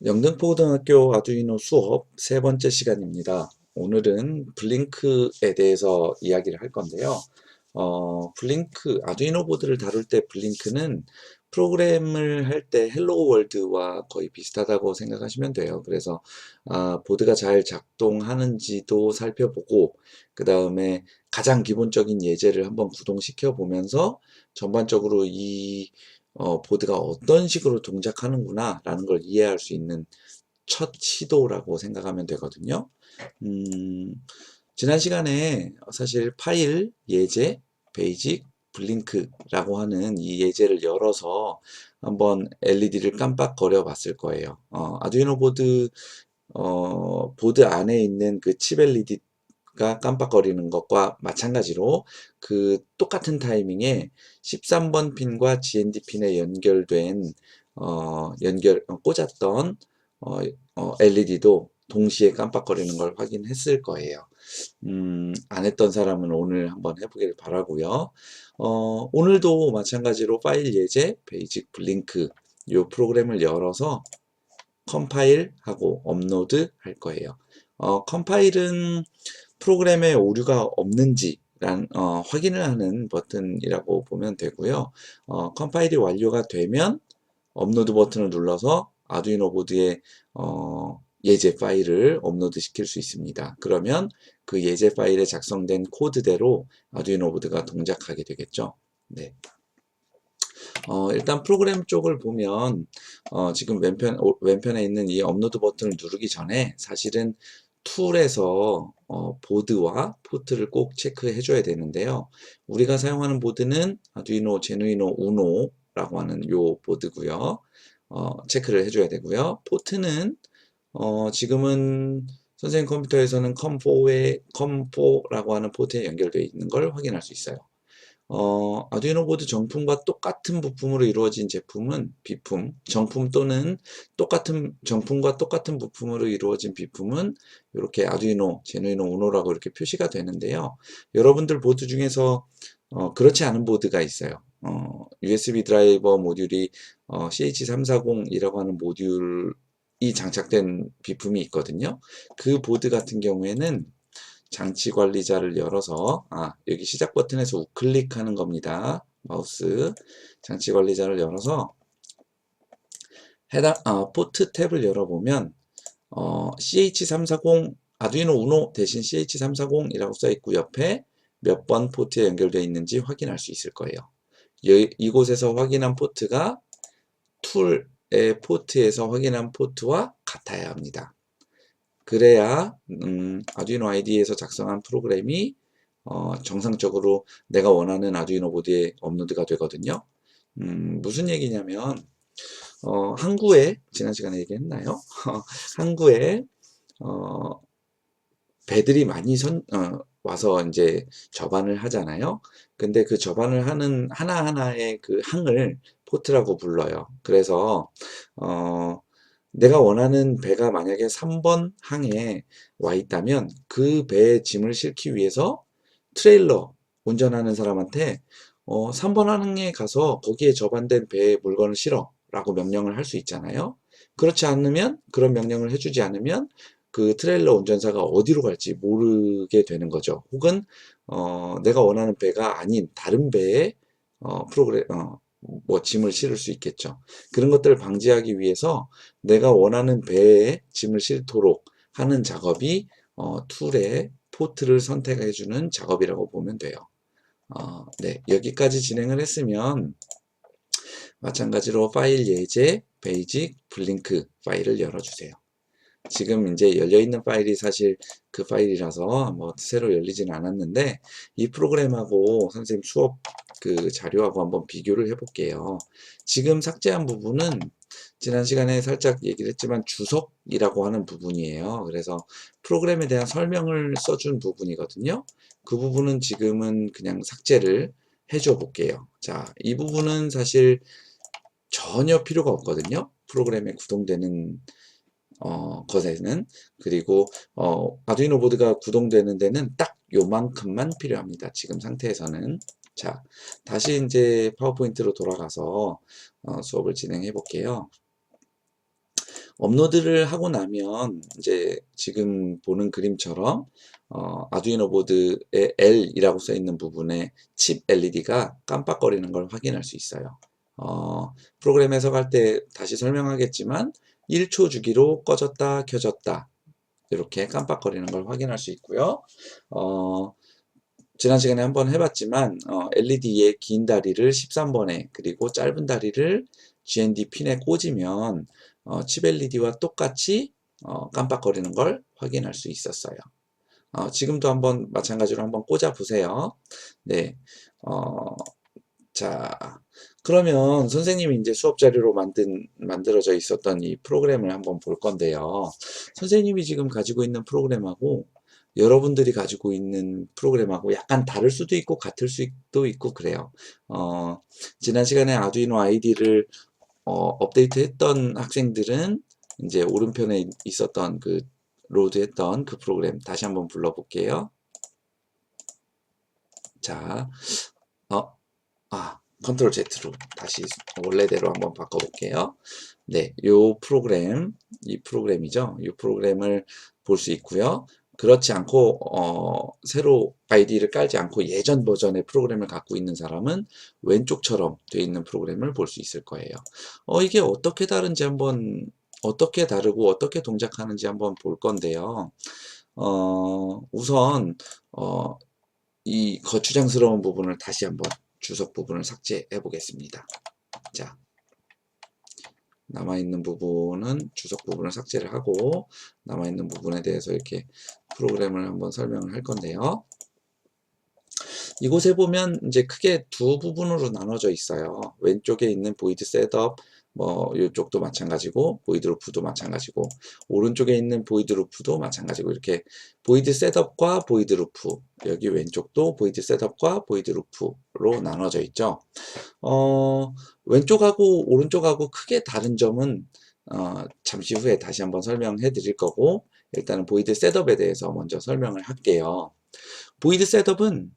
영등포고등학교 아두이노 수업 세 번째 시간입니다. 오늘은 블링크에 대해서 이야기를 할 건데요. 블링크, 아두이노 보드를 다룰 때 블링크는 프로그램을 할 때 헬로 월드와 거의 비슷하다고 생각하시면 돼요. 그래서 보드가 잘 작동하는지도 살펴보고, 그 다음에 가장 기본적인 예제를 한번 구동시켜 보면서 전반적으로 이 보드가 어떤 식으로 동작하는구나 라는 걸 이해할 수 있는 첫 시도라고 생각하면 되거든요. 음, 지난 시간에 사실 파일, 예제, 베이직, 블링크라고 하는 이 예제를 열어서 한번 LED를 깜빡거려 봤을 거예요. 아두이노 보드, 보드 안에 있는 그 칩 LED가 깜빡거리는 것과 마찬가지로 그 똑같은 타이밍에 13번 핀과 GND 핀에 연결된, 꽂았던 LED도 동시에 깜빡거리는 걸 확인했을 거예요. 안 했던 사람은 오늘 한번 해보길 바라고요. 오늘도 마찬가지로 파일 예제, 베이직, 블링크 이 프로그램을 열어서 컴파일하고 업로드 할 거예요. 컴파일은 프로그램에 오류가 없는지 확인을 하는 버튼이라고 보면 되고요. 컴파일이 완료가 되면 업로드 버튼을 눌러서 아두이노 보드에 예제 파일을 업로드 시킬 수 있습니다. 그러면 그 예제 파일에 작성된 코드대로 아두이노 보드가 동작하게 되겠죠. 네. 일단 프로그램 쪽을 보면 지금 왼편에 있는 이 업로드 버튼을 누르기 전에 사실은 툴에서 보드와 포트를 꼭 체크해 줘야 되는데요. 우리가 사용하는 보드는 아두이노 제누이노 우노라고 하는 요 보드고요. 체크를 해줘야 되고요. 포트는 지금은 선생님 컴퓨터에서는 컴4라고 하는 포트에 연결되어 있는 걸 확인할 수 있어요. 아두이노 보드 정품과 똑같은 부품으로 이루어진 제품은 비품, 정품 또는 정품과 똑같은 부품으로 이루어진 비품은 이렇게 아두이노, 제누이노 우노라고 이렇게 표시가 되는데요. 여러분들 보드 중에서 그렇지 않은 보드가 있어요. USB 드라이버 모듈이 CH340이라고 하는 모듈이 장착된 비품이 있거든요. 그 보드 같은 경우에는 장치 관리자를 열어서 여기 시작 버튼에서 우클릭하는 겁니다. 마우스 장치 관리자를 열어서 해당 포트 탭을 열어보면 CH340 아두이노 우노 대신 CH340이라고 써 있고 옆에 몇 번 포트에 연결되어 있는지 확인할 수 있을 거예요. 이곳에서 확인한 포트가 툴의 포트에서 확인한 포트와 같아야 합니다. 그래야 아두이노 IDE에서 작성한 프로그램이 정상적으로 내가 원하는 아두이노 보드에 업로드가 되거든요. 무슨 얘기냐면 항구에 지난 시간에 얘기했나요? 항구에 배들이 많이 와서 이제 접안을 하잖아요. 근데 그 접안을 하는 하나하나의 그 항을 포트라고 불러요. 그래서 내가 원하는 배가 만약에 3번 항에 와 있다면 그 배에 짐을 싣기 위해서 트레일러 운전하는 사람한테 3번 항에 가서 거기에 접안된 배에 물건을 실어 라고 명령을 할 수 있잖아요. 그렇지 않으면, 그런 명령을 해주지 않으면 그 트레일러 운전사가 어디로 갈지 모르게 되는 거죠. 혹은 내가 원하는 배가 아닌 다른 배에 뭐 짐을 실을 수 있겠죠. 그런 것들을 방지하기 위해서 내가 원하는 배에 짐을 싣도록 하는 작업이 툴의 포트를 선택해주는 작업이라고 보면 돼요. 네, 여기까지 진행을 했으면 마찬가지로 파일 예제, 베이직, 블링크 파일을 열어주세요. 지금 이제 열려있는 파일이 사실 그 파일이라서 뭐 새로 열리진 않았는데 이 프로그램하고 선생님 수업 그 자료하고 한번 비교를 해볼게요. 지금 삭제한 부분은 지난 시간에 살짝 얘기를 했지만 주석이라고 하는 부분이에요. 그래서 프로그램에 대한 설명을 써준 부분이거든요. 그 부분은 지금은 그냥 삭제를 해줘 볼게요. 자, 이 부분은 사실 전혀 필요가 없거든요. 프로그램에 구동되는 것에는. 그리고 아두이노 보드가 구동되는 데는 딱 요만큼만 필요합니다. 지금 상태에서는. 자, 다시 이제 파워포인트로 돌아가서 수업을 진행해 볼게요. 업로드를 하고 나면 이제 지금 보는 그림처럼 아두이노 보드에 L이라고 써 있는 부분에 칩 LED가 깜빡거리는 걸 확인할 수 있어요. 프로그램 해석할 때 다시 설명하겠지만 1초 주기로 꺼졌다 켜졌다 이렇게 깜빡거리는 걸 확인할 수 있고요. 지난 시간에 한번 해봤지만 LED의 긴 다리를 13번에 그리고 짧은 다리를 GND 핀에 꽂으면 칩 LED와 똑같이 깜빡거리는 걸 확인할 수 있었어요. 지금도 한번 마찬가지로 한번 꽂아 보세요. 네. 자, 그러면 선생님이 이제 수업 자료로 만들어져 있었던 이 프로그램을 한번 볼 건데요. 선생님이 지금 가지고 있는 프로그램하고 여러분들이 가지고 있는 프로그램하고 약간 다를 수도 있고 같을 수도 있고 그래요. 지난 시간에 아두이노 ID를 업데이트 했던 학생들은 이제 오른편에 있었던 그 로드 했던 그 프로그램 다시 한번 불러볼게요. 자, 컨트롤 Z로 다시 원래대로 한번 바꿔볼게요. 네, 이 프로그램이죠. 이 프로그램을 볼 수 있고요. 그렇지 않고 새로 아이디를 깔지 않고 예전 버전의 프로그램을 갖고 있는 사람은 왼쪽처럼 되어 있는 프로그램을 볼 수 있을 거예요. 이게 어떻게 다른지 한번 어떻게 다르고 어떻게 동작하는지 한번 볼 건데요. 우선 이 거추장스러운 부분을 다시 한번 주석 부분을 삭제해 보겠습니다. 자, 남아있는 부분은 주석 부분을 삭제를 하고 남아있는 부분에 대해서 이렇게 프로그램을 한번 설명을 할 건데요. 이곳에 보면 이제 크게 두 부분으로 나눠져 있어요. 왼쪽에 있는 보이드 셋업, 뭐 이쪽도 마찬가지고 보이드 루프도 마찬가지고 오른쪽에 있는 보이드 루프도 마찬가지고 이렇게 보이드 셋업과 보이드 루프 여기 왼쪽도 보이드 셋업과 보이드 루프로 나눠져 있죠. 왼쪽하고 오른쪽하고 크게 다른 점은 잠시 후에 다시 한번 설명해 드릴 거고 일단은 보이드 셋업에 대해서 먼저 설명을 할게요. 보이드 셋업은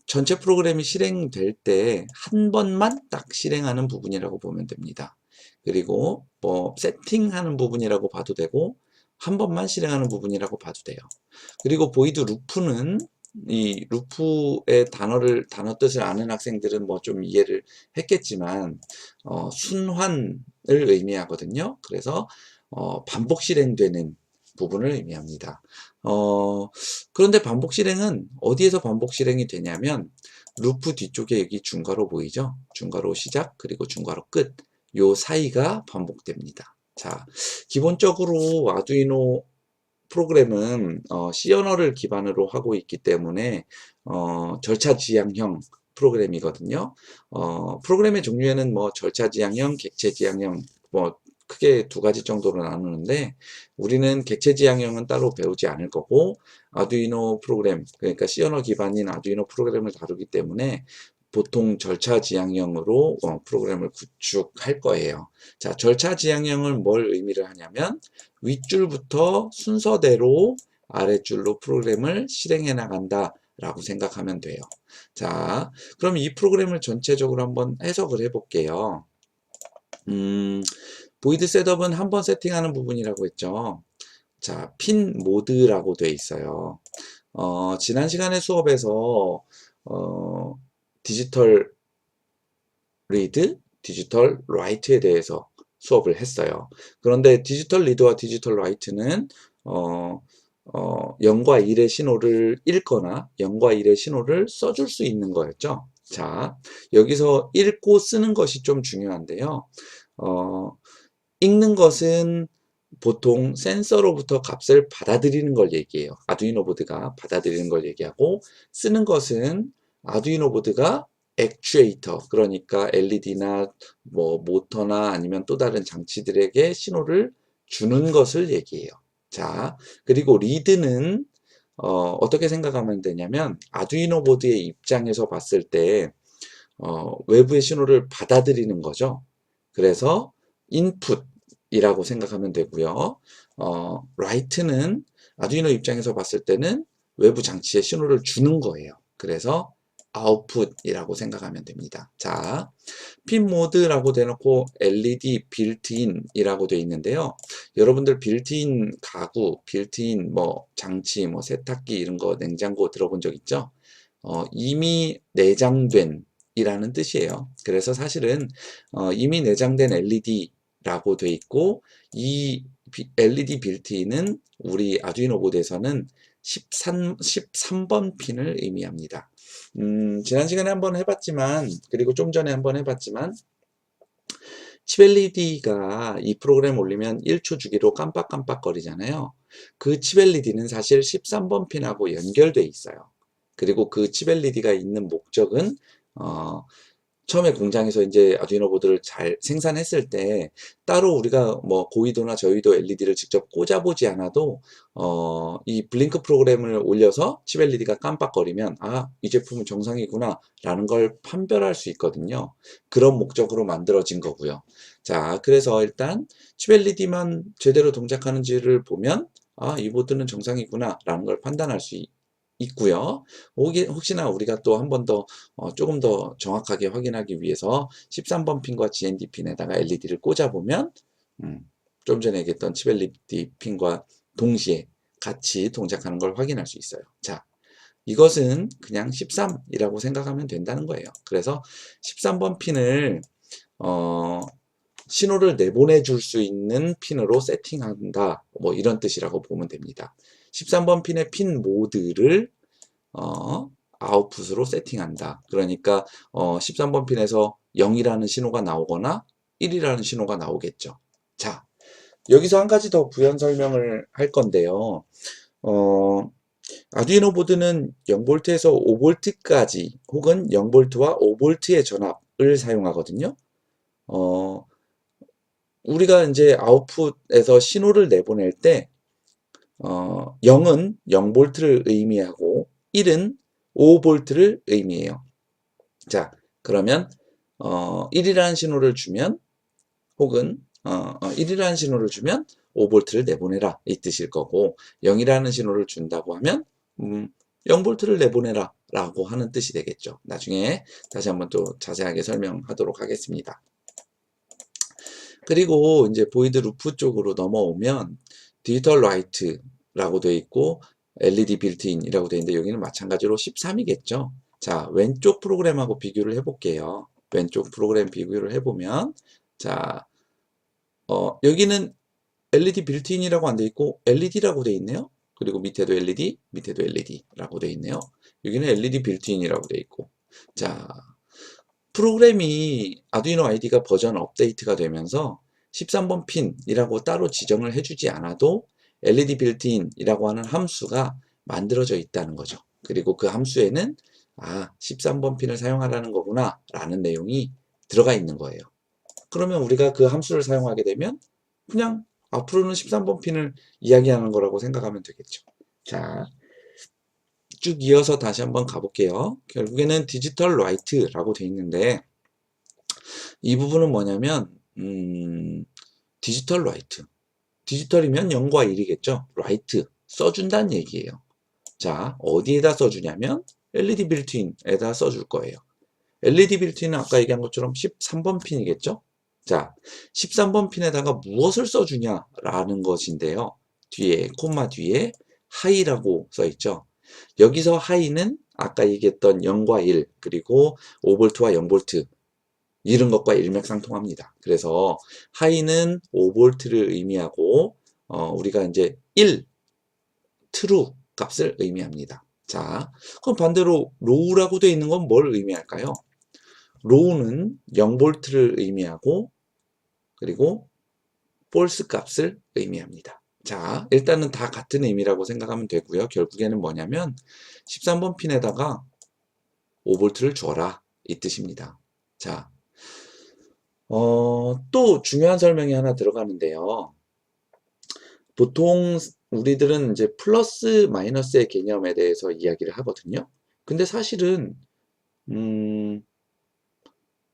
전체 프로그램이 실행될 때 한 번만 딱 실행하는 부분이라고 보면 됩니다. 그리고 뭐 세팅하는 부분이라고 봐도 되고 한 번만 실행하는 부분이라고 봐도 돼요. 그리고 보이드 루프는 이 루프의 단어 뜻을 아는 학생들은 뭐 좀 이해를 했겠지만 순환을 의미하거든요. 그래서 반복 실행되는 부분을 의미합니다. 그런데 반복 실행은 어디에서 반복 실행이 되냐면 루프 뒤쪽에 여기 중괄호 보이죠? 중괄호 시작 그리고 중괄호 끝. 요 사이가 반복됩니다. 자, 기본적으로 아두이노 프로그램은 C 언어를 기반으로 하고 있기 때문에 절차 지향형 프로그램이거든요. 프로그램의 종류에는 뭐 절차 지향형, 객체 지향형 뭐 크게 두 가지 정도로 나누는데 우리는 객체 지향형은 따로 배우지 않을 거고 아두이노 프로그램 그러니까 C 언어 기반인 아두이노 프로그램을 다루기 때문에 보통 절차 지향형으로 프로그램을 구축할 거예요. 자, 절차 지향형은 뭘 의미를 하냐면 윗줄부터 순서대로 아랫줄로 프로그램을 실행해 나간다 라고 생각하면 돼요. 자, 그럼 이 프로그램을 전체적으로 한번 해석을 해 볼게요. 보이드 셋업은 한번 세팅하는 부분이라고 했죠. 자, 핀 모드라고 돼 있어요. 지난 시간에 수업에서 디지털 리드, 디지털 라이트에 대해서 수업을 했어요. 그런데 디지털 리드와 디지털 라이트는 0과 1의 신호를 읽거나 0과 1의 신호를 써줄 수 있는 거였죠. 자, 여기서 읽고 쓰는 것이 좀 중요한데요. 읽는 것은 보통 센서로부터 값을 받아들이는 걸 얘기해요. 아두이노 보드가 받아들이는 걸 얘기하고 쓰는 것은 아두이노 보드가 액추에이터 그러니까 LED나 뭐 모터나 아니면 또 다른 장치들에게 신호를 주는 것을 얘기해요. 자, 그리고 리드는 어떻게 생각하면 되냐면 아두이노 보드의 입장에서 봤을 때 외부의 신호를 받아들이는 거죠. 그래서 인풋이라고 생각하면 되고요. 라이트는 아두이노 입장에서 봤을 때는 외부 장치에 신호를 주는 거예요. 그래서 아웃풋이라고 생각하면 됩니다. 자, 핀 모드라고 대놓고 LED 빌트인이라고 되어 있는데요. 여러분들 빌트인 가구, 빌트인 뭐 장치, 뭐 세탁기 이런 거 냉장고 들어본 적 있죠? 이미 내장된 이라는 뜻이에요. 그래서 사실은 이미 내장된 LED라고 돼 있고 이 LED 빌트인은 우리 아두이노 보드에서는 13번 핀을 의미합니다. 지난 시간에 한번 해봤지만, 그리고 좀 전에 한번 해봤지만, 칩 LED가 이 프로그램 올리면 1초 주기로 깜빡깜빡 거리잖아요. 그 칩 LED는 사실 13번 핀하고 연결돼 있어요. 그리고 그 칩 LED가 있는 목적은, 어, 처음에 공장에서 이제 아두이노 보드를 잘 생산했을 때 따로 우리가 뭐 고위도나 저위도 LED를 직접 꽂아보지 않아도 이 블링크 프로그램을 올려서 칩 LED가 깜빡거리면 아, 이 제품은 정상이구나 라는 걸 판별할 수 있거든요. 그런 목적으로 만들어진 거고요. 자, 그래서 일단 칩 LED만 제대로 동작하는지를 보면 아, 이 보드는 정상이구나 라는 걸 판단할 수 있고요. 혹시나 우리가 또 한 번 더 조금 더 정확하게 확인하기 위해서 13번 핀과 GND 핀에다가 LED를 꽂아보면 좀 전에 얘기했던 칩 LED 핀과 동시에 같이 동작하는 걸 확인할 수 있어요. 자, 이것은 그냥 13이라고 생각하면 된다는 거예요. 그래서 13번 핀을 신호를 내보내 줄 수 있는 핀으로 세팅한다. 뭐 이런 뜻이라고 보면 됩니다. 13번 핀의 핀 모드를 아웃풋으로 세팅한다. 그러니까 13번 핀에서 0이라는 신호가 나오거나 1이라는 신호가 나오겠죠. 자, 여기서 한 가지 더 부연 설명을 할 건데요. 아두이노 보드는 0V에서 5V까지 혹은 0V와 5V의 전압을 사용하거든요. 우리가 이제 아웃풋에서 신호를 내보낼 때 0은 0V를 의미하고 1은 5V를 의미해요. 자, 그러면 1이라는 신호를 주면 혹은 1이라는 신호를 주면 5V를 내보내라 이 뜻일 거고 0이라는 신호를 준다고 하면 0V를 내보내라 라고 하는 뜻이 되겠죠. 나중에 다시 한번 또 자세하게 설명하도록 하겠습니다. 그리고 이제 보이드 루프 쪽으로 넘어오면 디지털 라이트라고 되어 있고 LED 빌트인이라고 되어 있는데 여기는 마찬가지로 13이겠죠. 자, 왼쪽 프로그램하고 비교를 해볼게요. 왼쪽 프로그램 비교를 해보면 자, 여기는 LED 빌트인이라고 안 되어 있고 LED라고 되어 있네요. 그리고 밑에도 LED, 밑에도 LED라고 되어 있네요. 여기는 LED 빌트인이라고 되어 있고 자, 프로그램이 아두이노 ID가 버전 업데이트가 되면서 13번 핀이라고 따로 지정을 해주지 않아도 LED 빌트인이라고 하는 함수가 만들어져 있다는 거죠. 그리고 그 함수에는 13번 핀을 사용하라는 거구나 라는 내용이 들어가 있는 거예요. 그러면 우리가 그 함수를 사용하게 되면 그냥 앞으로는 13번 핀을 이야기하는 거라고 생각하면 되겠죠. 자, 쭉 이어서 다시 한번 가볼게요. 결국에는 디지털 라이트라고 되어 있는데 이 부분은 뭐냐면 디지털 라이트 디지털이면 0과 1이겠죠. 라이트 써준다는 얘기예요. 자, 어디에다 써주냐면 LED 빌트인에다 써줄 거예요. LED 빌트인은 아까 얘기한 것처럼 13번 핀이겠죠. 자, 13번 핀에다가 무엇을 써주냐라는 것인데요. 뒤에 콤마 뒤에 하이라고 써있죠. 여기서 하이는 아까 얘기했던 0과 1 그리고 5V와 0V 이런 것과 일맥상통합니다. 그래서 하이는 5V를 의미하고 우리가 이제 1 true 값을 의미합니다. 자, 그럼 반대로 low라고 되어 있는 건 뭘 의미할까요? low는 0V를 의미하고 그리고 false 값을 의미합니다. 자, 일단은 다 같은 의미라고 생각하면 되고요. 결국에는 뭐냐면 13번 핀에다가 5V를 줘라 이 뜻입니다. 자, 또 중요한 설명이 하나 들어가는데요. 보통 우리들은 이제 플러스 마이너스의 개념에 대해서 이야기를 하거든요. 근데 사실은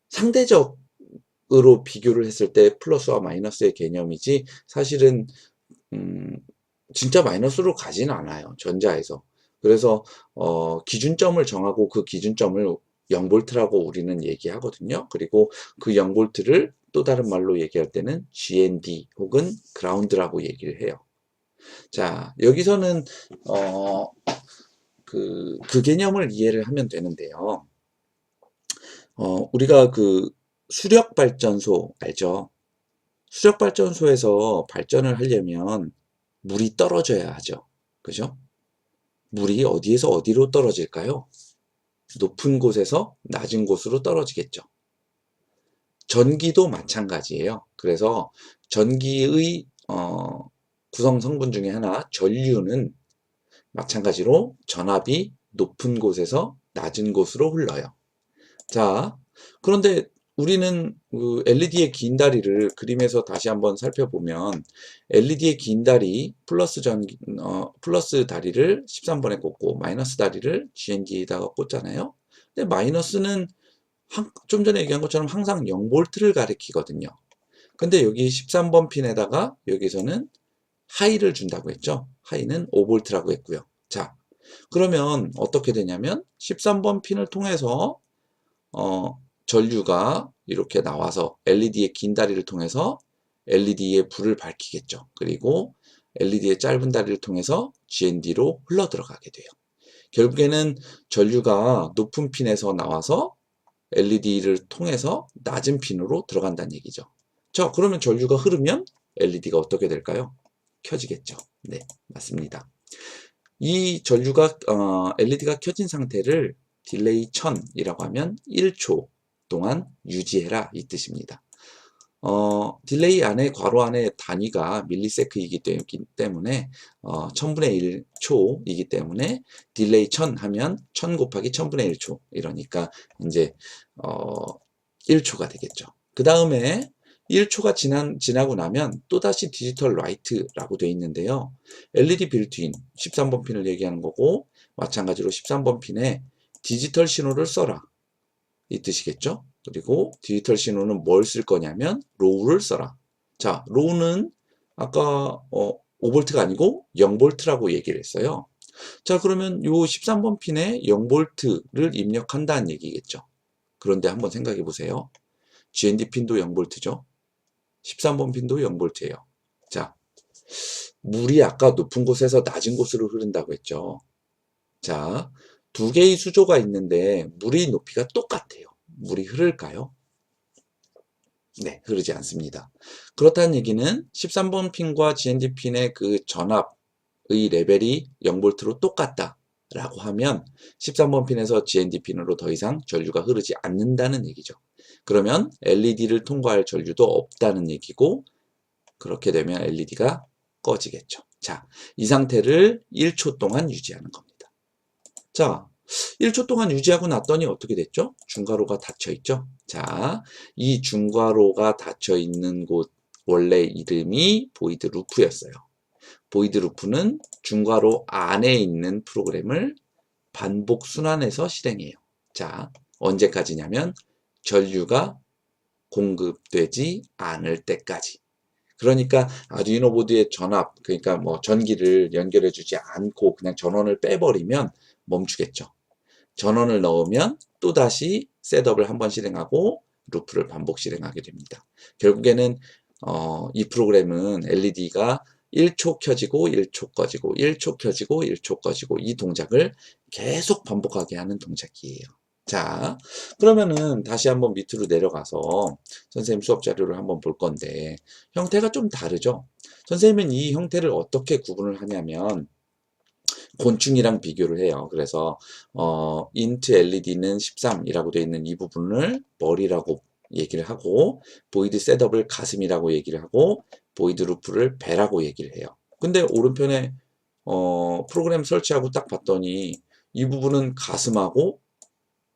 상대적으로 비교를 했을 때 플러스와 마이너스의 개념이지 사실은 진짜 마이너스로 가지는 않아요. 전자에서. 그래서 기준점을 정하고 그 기준점을 0V라고 우리는 얘기하거든요. 그리고 그 0V를 또 다른 말로 얘기할 때는 GND 혹은 그라운드라고 얘기를 해요. 자, 여기서는 그 개념을 이해를 하면 되는데요. 우리가 그 수력발전소 알죠? 수력발전소에서 발전을 하려면 물이 떨어져야 하죠. 그죠? 물이 어디에서 어디로 떨어질까요? 높은 곳에서 낮은 곳으로 떨어지겠죠. 전기도 마찬가지예요. 그래서 전기의 구성 성분 중에 하나 전류는 마찬가지로 전압이 높은 곳에서 낮은 곳으로 흘러요. 자, 그런데 우리는 그 LED의 긴 다리를 그림에서 다시 한번 살펴보면 LED의 긴 다리 플러스 다리를 13번에 꽂고 마이너스 다리를 GND에다가 꽂잖아요. 근데 마이너스는 좀 전에 얘기한 것처럼 항상 0V를 가리키거든요. 근데 여기 13번 핀에다가 여기서는 하이를 준다고 했죠. 하이는 5V라고 했고요. 자, 그러면 어떻게 되냐면 13번 핀을 통해서 전류가 이렇게 나와서 LED의 긴 다리를 통해서 LED의 불을 밝히겠죠. 그리고 LED의 짧은 다리를 통해서 GND로 흘러 들어가게 돼요. 결국에는 전류가 높은 핀에서 나와서 LED를 통해서 낮은 핀으로 들어간다는 얘기죠. 자, 그러면 전류가 흐르면 LED가 어떻게 될까요? 켜지겠죠. 네, 맞습니다. 이 전류가 LED가 켜진 상태를 딜레이 1000이라고 하면 1초 동안 유지해라 이 뜻입니다. 딜레이 안에 괄호 안에 단위가 밀리세크이기 때문에 1000분의 1초이기 때문에 딜레이 1000 하면 1000 곱하기 1000분의 1초 이러니까 이제 1초가 되겠죠. 그 다음에 1초가 지나고 나면 또다시 디지털 라이트라고 되어 있는데요. LED 빌트인 13번 핀을 얘기하는 거고 마찬가지로 13번 핀에 디지털 신호를 써라 이 뜻이겠죠. 그리고 디지털 신호는 뭘 쓸 거냐면 로우를 써라. 자, 로우는 아까 5V가 아니고 0V라고 얘기를 했어요. 자, 그러면 요 13번 핀에 0V를 입력한다는 얘기겠죠. 그런데 한번 생각해 보세요. GND 핀도 0V죠. 13번 핀도 0V예요. 자, 물이 아까 높은 곳에서 낮은 곳으로 흐른다고 했죠. 자, 두 개의 수조가 있는데 물의 높이가 똑같아요. 물이 흐를까요? 네, 흐르지 않습니다. 그렇다는 얘기는 13번 핀과 GND 핀의 그 전압의 레벨이 0V로 똑같다 라고 하면 13번 핀에서 GND 핀으로 더 이상 전류가 흐르지 않는다는 얘기죠. 그러면 LED를 통과할 전류도 없다는 얘기고 그렇게 되면 LED가 꺼지겠죠. 자, 이 상태를 1초 동안 유지하는 겁니다. 자, 1초 동안 유지하고 났더니 어떻게 됐죠? 중괄호가 닫혀 있죠? 자, 이 중괄호가 닫혀 있는 곳 원래 이름이 보이드 루프였어요. 보이드 루프는 중괄호 안에 있는 프로그램을 반복 순환해서 실행해요. 자, 언제까지냐면 전류가 공급되지 않을 때까지. 그러니까 아두이노 보드의 전압, 그러니까 뭐 전기를 연결해 주지 않고 그냥 전원을 빼버리면 멈추겠죠. 전원을 넣으면 또다시 셋업을 한번 실행하고 루프를 반복 실행하게 됩니다. 결국에는 이 프로그램은 LED가 1초 켜지고 1초 꺼지고 1초 켜지고 1초 꺼지고 이 동작을 계속 반복하게 하는 동작이에요. 자, 그러면은 다시 한번 밑으로 내려가서 선생님 수업 자료를 한번 볼 건데 형태가 좀 다르죠? 선생님은 이 형태를 어떻게 구분을 하냐면 곤충이랑 비교를 해요. 그래서 int LED는 13이라고 되어 있는 이 부분을 머리라고 얘기를 하고 보이드 셋업을 가슴이라고 얘기를 하고 보이드 루프를 배라고 얘기를 해요. 근데 오른편에 프로그램 설치하고 딱 봤더니 이 부분은 가슴하고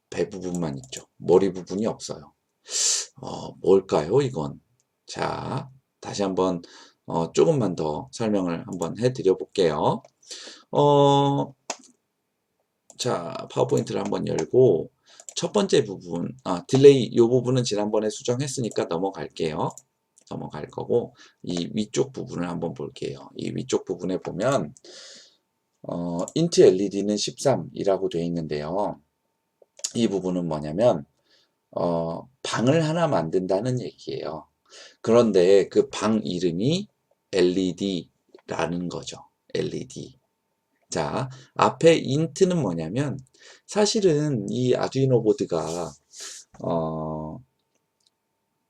배 부분만 있죠. 머리 부분이 없어요. 뭘까요, 이건? 자, 다시 한번 조금만 더 설명을 한번 해드려 볼게요. 자, 파워포인트를 한번 열고 첫 번째 부분, 딜레이 이 부분은 지난번에 수정했으니까 넘어갈게요. 넘어갈 거고 이 위쪽 부분을 한번 볼게요. 이 위쪽 부분에 보면 int LED는 13이라고 되어 있는데요. 이 부분은 뭐냐면 방을 하나 만든다는 얘기예요. 그런데 그 방 이름이 LED라는 거죠. LED. 자, 앞에 int는 뭐냐면 사실은 이 아두이노 보드가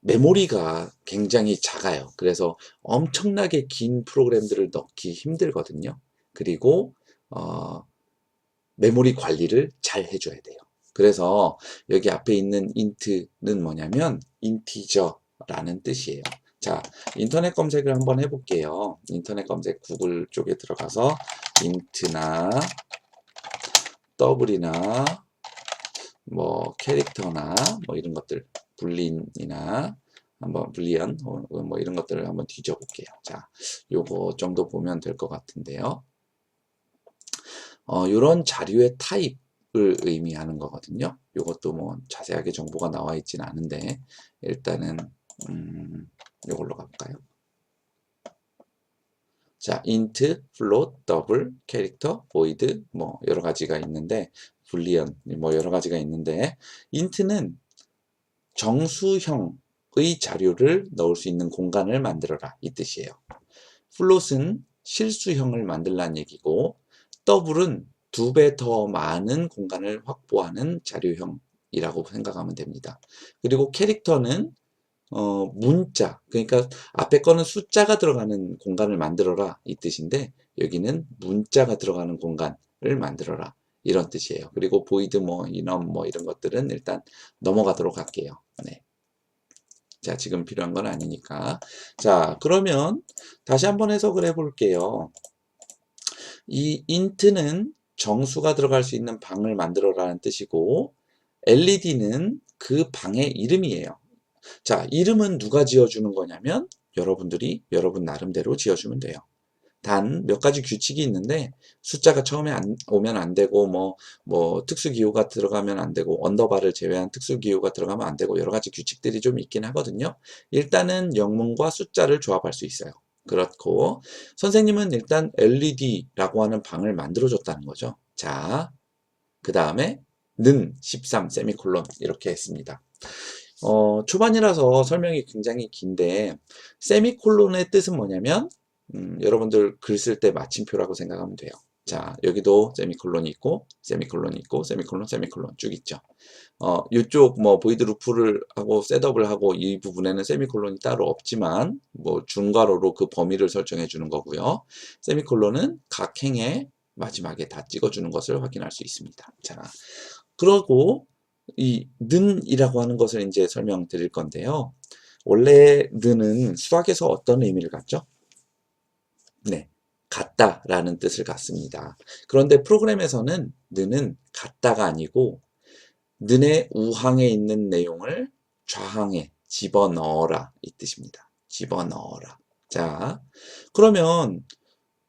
메모리가 굉장히 작아요. 그래서 엄청나게 긴 프로그램들을 넣기 힘들거든요. 그리고 메모리 관리를 잘 해줘야 돼요. 그래서 여기 앞에 있는 int는 뭐냐면 인티저라는 뜻이에요. 자, 인터넷 검색을 한번 해볼게요. 인터넷 검색 구글 쪽에 들어가서 int나 더블이나 뭐 캐릭터나 뭐 이런 것들 불린이나 한번 불리언 뭐 이런 것들을 한번 뒤져볼게요. 자, 요거 정도 보면 될 것 같은데요. 이런 자료의 타입을 의미하는 거거든요. 이것도 뭐 자세하게 정보가 나와 있지는 않은데 일단은 이걸로 갈까요? 자, int, float, double, character, void 뭐 여러 가지가 있는데 boolean 뭐 여러 가지가 있는데 int는 정수형의 자료를 넣을 수 있는 공간을 만들어라 이 뜻이에요. float은 실수형을 만들라는 얘기고 더블은 2배 더 많은 공간을 확보하는 자료형이라고 생각하면 됩니다. 그리고 캐릭터는 문자, 그러니까 앞에 거는 숫자가 들어가는 공간을 만들어라 이 뜻인데 여기는 문자가 들어가는 공간을 만들어라 이런 뜻이에요. 그리고 void 뭐 enum 뭐 이런 것들은 일단 넘어가도록 할게요. 네. 자, 지금 필요한 건 아니니까. 자, 그러면 다시 한번 해석을 해볼게요. 이 int는 정수가 들어갈 수 있는 방을 만들어라는 뜻이고 LED는 그 방의 이름이에요. 자, 이름은 누가 지어주는 거냐면 여러분들이 여러분 나름대로 지어주면 돼요. 단 몇 가지 규칙이 있는데 숫자가 처음에 오면 안 되고 뭐 특수 기호가 들어가면 안 되고 언더바를 제외한 특수 기호가 들어가면 안 되고 여러 가지 규칙들이 좀 있긴 하거든요. 일단은 영문과 숫자를 조합할 수 있어요. 그렇고 선생님은 일단 LED라고 하는 방을 만들어줬다는 거죠. 자, 그 다음에 는 13 세미콜론 이렇게 했습니다. 초반이라서 설명이 굉장히 긴데 세미콜론의 뜻은 뭐냐면 여러분들 글 쓸 때 마침표라고 생각하면 돼요. 자, 여기도 세미콜론이 있고 세미콜론이 있고 세미콜론 세미콜론 쭉 있죠. 이쪽 뭐 보이드 루프를 하고 셋업을 하고 이 부분에는 세미콜론이 따로 없지만 뭐 중괄호로 그 범위를 설정해 주는 거고요. 세미콜론은 각 행의 마지막에 다 찍어주는 것을 확인할 수 있습니다. 자, 그러고 이 는이라고 하는 것을 이제 설명드릴 건데요. 원래 는은 수학에서 어떤 의미를 갖죠? 네, 같다라는 뜻을 갖습니다. 그런데 프로그램에서는 는은 같다가 아니고 는의 우항에 있는 내용을 좌항에 집어넣어라 이 뜻입니다. 집어넣어라. 자, 그러면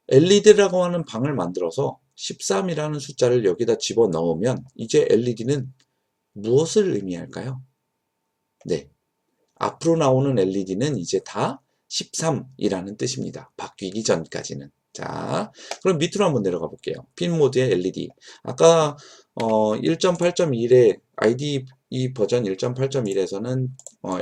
LED라고 하는 방을 만들어서 13이라는 숫자를 여기다 집어넣으면 이제 LED는 무엇을 의미할까요? 네, 앞으로 나오는 LED는 이제 다 13이라는 뜻입니다. 바뀌기 전까지는. 자, 그럼 밑으로 한번 내려가 볼게요. 핀 모드의 LED. 아까 1.8.1에 IDE 버전 1.8.1에서는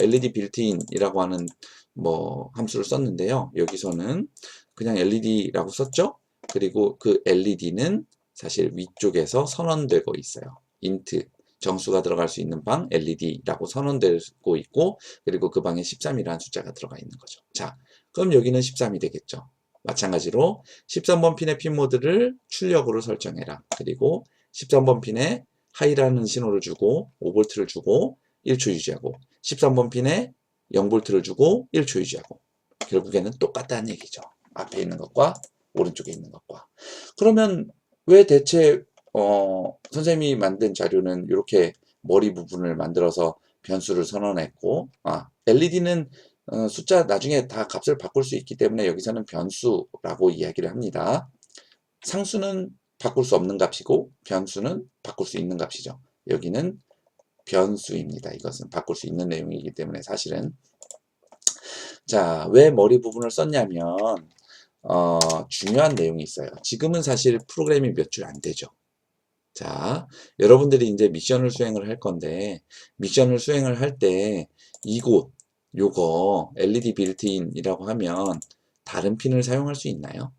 LED 빌트인이라고 하는 뭐 함수를 썼는데요. 여기서는 그냥 LED라고 썼죠. 그리고 그 LED는 사실 위쪽에서 선언되고 있어요. int 정수가 들어갈 수 있는 방 LED라고 선언되고 있고 그리고 그 방에 13이라는 숫자가 들어가 있는 거죠. 자, 그럼 여기는 13이 되겠죠. 마찬가지로 13번 핀의 핀 모드를 출력으로 설정해라. 그리고 13번 핀에 하이라는 신호를 주고 5V를 주고 1초 유지하고 13번 핀에 0V를 주고 1초 유지하고 결국에는 똑같다는 얘기죠. 앞에 있는 것과 오른쪽에 있는 것과. 그러면 왜 대체 선생님이 만든 자료는 이렇게 머리 부분을 만들어서 변수를 선언했고 LED는 숫자 나중에 다 값을 바꿀 수 있기 때문에 여기서는 변수라고 이야기를 합니다. 상수는 바꿀 수 없는 값이고 변수는 바꿀 수 있는 값이죠. 여기는 변수입니다. 이것은 바꿀 수 있는 내용이기 때문에 사실은 자, 왜 머리 부분을 썼냐면 중요한 내용이 있어요. 지금은 사실 프로그램이 몇 줄 안 되죠. 자, 여러분들이 이제 미션을 수행을 할 건데, 미션을 수행을 할 때, 이곳, 요거, LED 빌트인이라고 하면, 다른 핀을 사용할 수 있나요?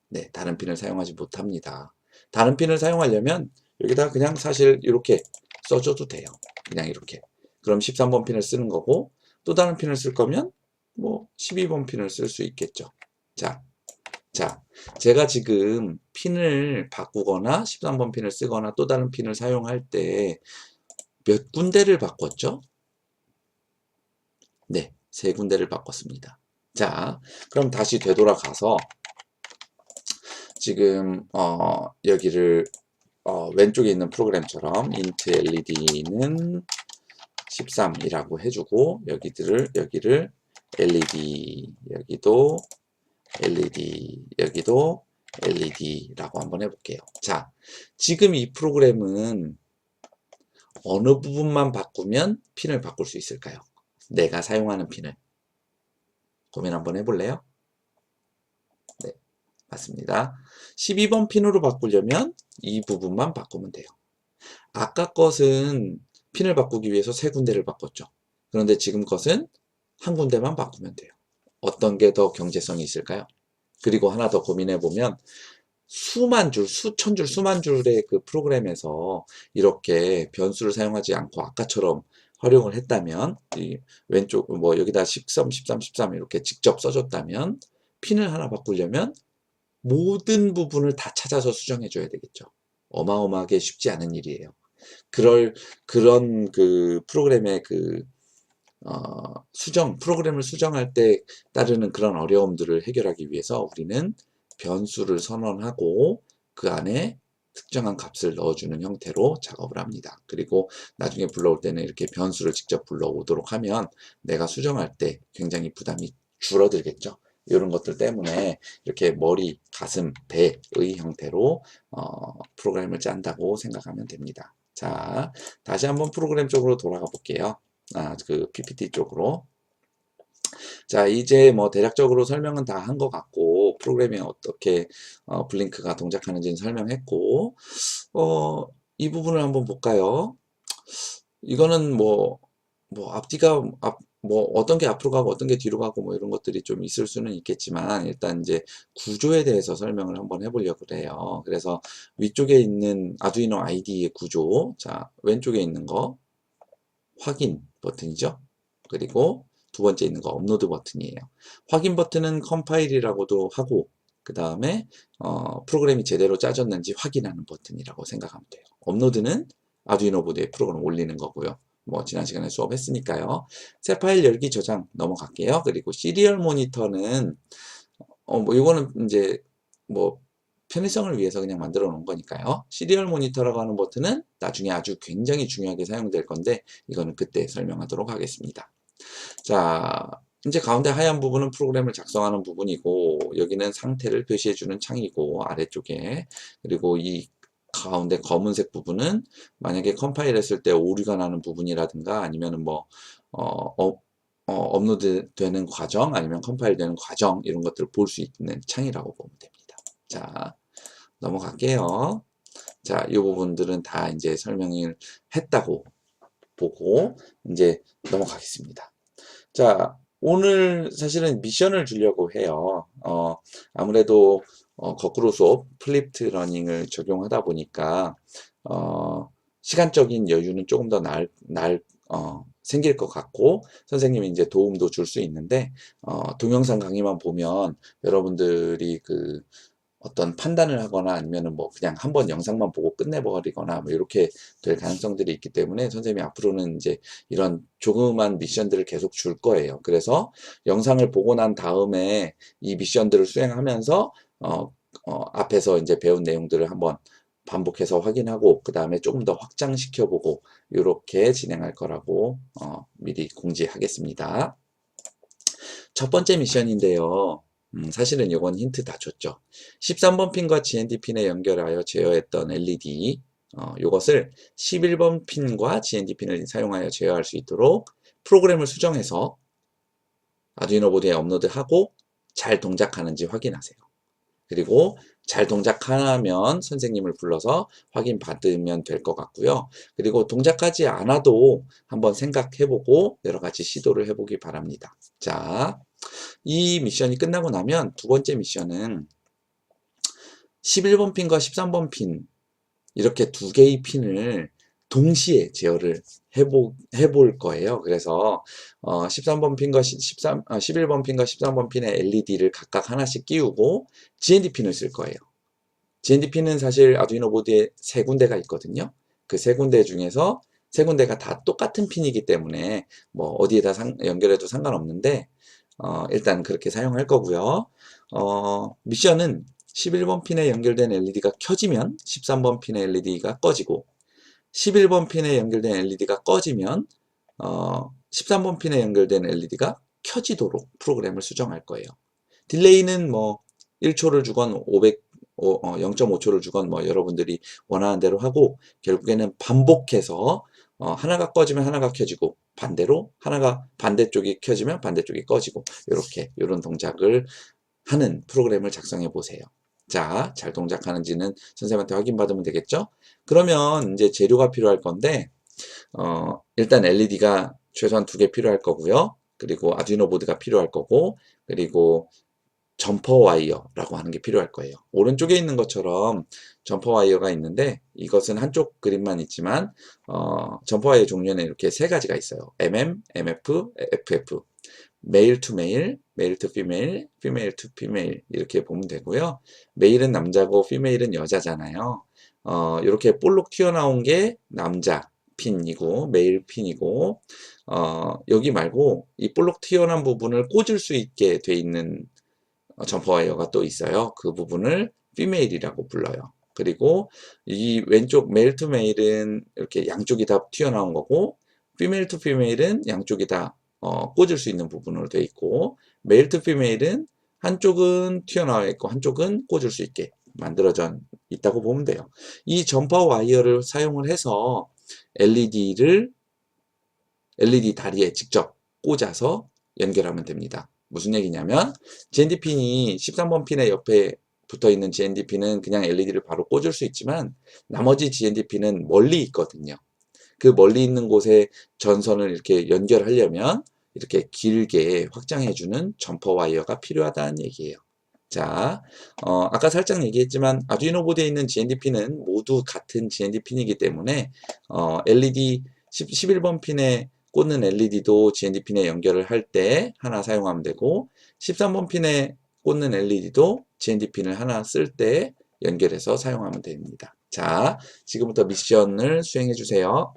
네, 다른 핀을 사용하지 못합니다. 다른 핀을 사용하려면, 여기다 그냥 사실 이렇게 써줘도 돼요. 그냥 이렇게. 그럼 13번 핀을 쓰는 거고, 또 다른 핀을 쓸 거면, 뭐, 12번 핀을 쓸 수 있겠죠. 자, 제가 지금 핀을 바꾸거나 13번 핀을 쓰거나 또 다른 핀을 사용할 때 몇 군데를 바꿨죠? 네, 세 군데를 바꿨습니다. 자, 그럼 다시 되돌아가서 지금 여기를 왼쪽에 있는 프로그램처럼 int led는 13이라고 해주고 여기를 led 여기도 LED, 여기도 LED라고 한번 해볼게요. 자, 지금 이 프로그램은 어느 부분만 바꾸면 핀을 바꿀 수 있을까요? 내가 사용하는 핀을. 고민 한번 해볼래요? 네, 맞습니다. 12번 핀으로 바꾸려면 이 부분만 바꾸면 돼요. 아까 것은 핀을 바꾸기 위해서 세 군데를 바꿨죠. 그런데 지금 것은 한 군데만 바꾸면 돼요. 어떤 게 더 경제성이 있을까요? 그리고 하나 더 고민해 보면 수만 줄, 수천 줄, 수만 줄의 그 프로그램에서 이렇게 변수를 사용하지 않고 아까처럼 활용을 했다면 이 왼쪽 뭐 여기다 13, 13, 13 이렇게 직접 써줬다면 핀을 하나 바꾸려면 모든 부분을 다 찾아서 수정해 줘야 되겠죠. 어마어마하게 쉽지 않은 일이에요. 그런 그 프로그램의 그 프로그램을 수정할 때 따르는 그런 어려움들을 해결하기 위해서 우리는 변수를 선언하고 그 안에 특정한 값을 넣어주는 형태로 작업을 합니다. 그리고 나중에 불러올 때는 이렇게 변수를 직접 불러오도록 하면 내가 수정할 때 굉장히 부담이 줄어들겠죠. 이런 것들 때문에 이렇게 머리, 가슴, 배의 형태로 프로그램을 짠다고 생각하면 됩니다. 자, 다시 한번 프로그램 쪽으로 돌아가 볼게요. 그 PPT 쪽으로. 자, 이제 뭐 대략적으로 설명은 다 한 것 같고, 프로그램이 어떻게 블링크가 동작하는지는 설명했고, 이 부분을 한번 볼까요? 이거는 뭐 어떤 게 앞으로 가고 어떤 게 뒤로 가고 뭐 이런 것들이 좀 있을 수는 있겠지만, 일단 이제 구조에 대해서 설명을 한번 해보려고 그래요. 그래서 위쪽에 있는 아두이노 ID의 구조, 자, 왼쪽에 있는 거, 확인 버튼이죠. 그리고 두 번째 있는 거 업로드 버튼이에요. 확인 버튼은 컴파일이라고도 하고 그 다음에 프로그램이 제대로 짜졌는지 확인하는 버튼이라고 생각하면 돼요. 업로드는 아두이노 보드에 프로그램 올리는 거고요. 뭐 지난 시간에 수업했으니까요. 새 파일 열기 저장 넘어갈게요. 그리고 시리얼 모니터는 뭐 이거는 이제 뭐 편의성을 위해서 그냥 만들어 놓은 거니까요. 시리얼 모니터라고 하는 버튼은 나중에 아주 굉장히 중요하게 사용될 건데 이거는 그때 설명하도록 하겠습니다. 자, 이제 가운데 하얀 부분은 프로그램을 작성하는 부분이고 여기는 상태를 표시해주는 창이고 아래쪽에 그리고 이 가운데 검은색 부분은 만약에 컴파일 했을 때 오류가 나는 부분이라든가 아니면은 뭐 업로드 되는 과정 아니면 컴파일 되는 과정 이런 것들을 볼 수 있는 창이라고 보면 됩니다. 자, 넘어갈게요. 자, 이 부분들은 다 이제 설명을 했다고 보고 이제 넘어가겠습니다. 자, 오늘 사실은 미션을 주려고 해요. 아무래도 거꾸로 수업, 플립트 러닝을 적용하다 보니까 시간적인 여유는 조금 더 생길 것 같고 선생님이 이제 도움도 줄 수 있는데 동영상 강의만 보면 여러분들이 그 어떤 판단을 하거나 아니면은 뭐 그냥 한번 영상만 보고 끝내버리거나 뭐 이렇게 될 가능성들이 있기 때문에 선생님이 앞으로는 이제 이런 조그만 미션들을 계속 줄 거예요. 그래서 영상을 보고 난 다음에 이 미션들을 수행하면서 앞에서 이제 배운 내용들을 한번 반복해서 확인하고 그 다음에 조금 더 확장시켜 보고 이렇게 진행할 거라고 미리 공지하겠습니다. 첫 번째 미션인데요. 사실은 이건 힌트 다 줬죠. 13번 핀과 GND 핀에 연결하여 제어했던 LED 이것을 11번 핀과 GND 핀을 사용하여 제어할 수 있도록 프로그램을 수정해서 아두이노 보드에 업로드하고 잘 동작하는지 확인하세요. 그리고 잘 동작하면 선생님을 불러서 확인 받으면 될 것 같고요. 그리고 동작하지 않아도 한번 생각해보고 여러 가지 시도를 해보기 바랍니다. 자, 이 미션이 끝나고 나면 두 번째 미션은 11번 핀과 13번 핀 이렇게 두 개의 핀을 동시에 제어를 해볼 거예요. 그래서 13번 핀과 11번 핀과 13번 핀의 LED를 각각 하나씩 끼우고 GND 핀을 쓸 거예요. GND 핀은 사실 아두이노 보드에 세 군데가 있거든요. 그 세 군데 중에서 세 군데가 다 똑같은 핀이기 때문에 뭐 어디에다 연결해도 상관없는데 일단 그렇게 사용할 거고요. 미션은 11번 핀에 연결된 LED가 켜지면 13번 핀의 LED가 꺼지고 11번 핀에 연결된 LED가 꺼지면 13번 핀에 연결된 LED가 켜지도록 프로그램을 수정할 거예요. 딜레이는 뭐 1초를 주건 0.5초를 주건 뭐 여러분들이 원하는 대로 하고 결국에는 반복해서 하나가 꺼지면 하나가 켜지고 반대로 하나가 반대쪽이 켜지면 반대쪽이 꺼지고 이런 동작을 하는 프로그램을 작성해 보세요. 자, 잘 동작하는지는 선생님한테 확인받으면 되겠죠? 그러면 이제 재료가 필요할 건데 일단 LED가 최소한 2개 필요할 거고요. 그리고 아두이노 보드가 필요할 거고 그리고 점퍼 와이어라고 하는 게 필요할 거예요. 오른쪽에 있는 것처럼 점퍼 와이어가 있는데 이것은 한쪽 그림만 있지만 점퍼 와이어 종류는 이렇게 세 가지가 있어요. MF, FF 메일 투 메일, 메일 투 피메일, 피메일 투 피메일 이렇게 보면 되고요. 메일은 남자고 피메일은 여자잖아요. 이렇게 볼록 튀어나온 게 남자 핀이고 메일 핀이고 여기 말고 이 볼록 튀어나온 부분을 꽂을 수 있게 돼 있는 점퍼 와이어가 또 있어요. 그 부분을 피메일이라고 불러요. 그리고 이 왼쪽 메일 투 메일은 이렇게 양쪽이 다 튀어나온 거고 피메일 투 피메일은 양쪽이 다 꽂을 수 있는 부분으로 되어 있고 메일 투 피메일은 한쪽은 튀어나와 있고 한쪽은 꽂을 수 있게 만들어져 있다고 보면 돼요. 이 점퍼 와이어를 사용을 해서 LED 다리에 직접 꽂아서 연결하면 됩니다. 무슨 얘기냐면 GND 핀이 13번 핀의 옆에 붙어 있는 GND 핀은 그냥 LED를 바로 꽂을 수 있지만 나머지 GND 핀은 멀리 있거든요. 그 멀리 있는 곳에 전선을 이렇게 연결하려면 이렇게 길게 확장해주는 점퍼 와이어가 필요하다는 얘기예요. 자, 아까 살짝 얘기했지만 아두이노 보드에 있는 GND 핀은 모두 같은 GND 핀이기 때문에 LED 11번 핀에 꽂는 LED도 GND 핀에 연결을 할 때 하나 사용하면 되고 13번 핀에 꽂는 LED도 GND 핀을 하나 쓸 때 연결해서 사용하면 됩니다. 자, 지금부터 미션을 수행해 주세요.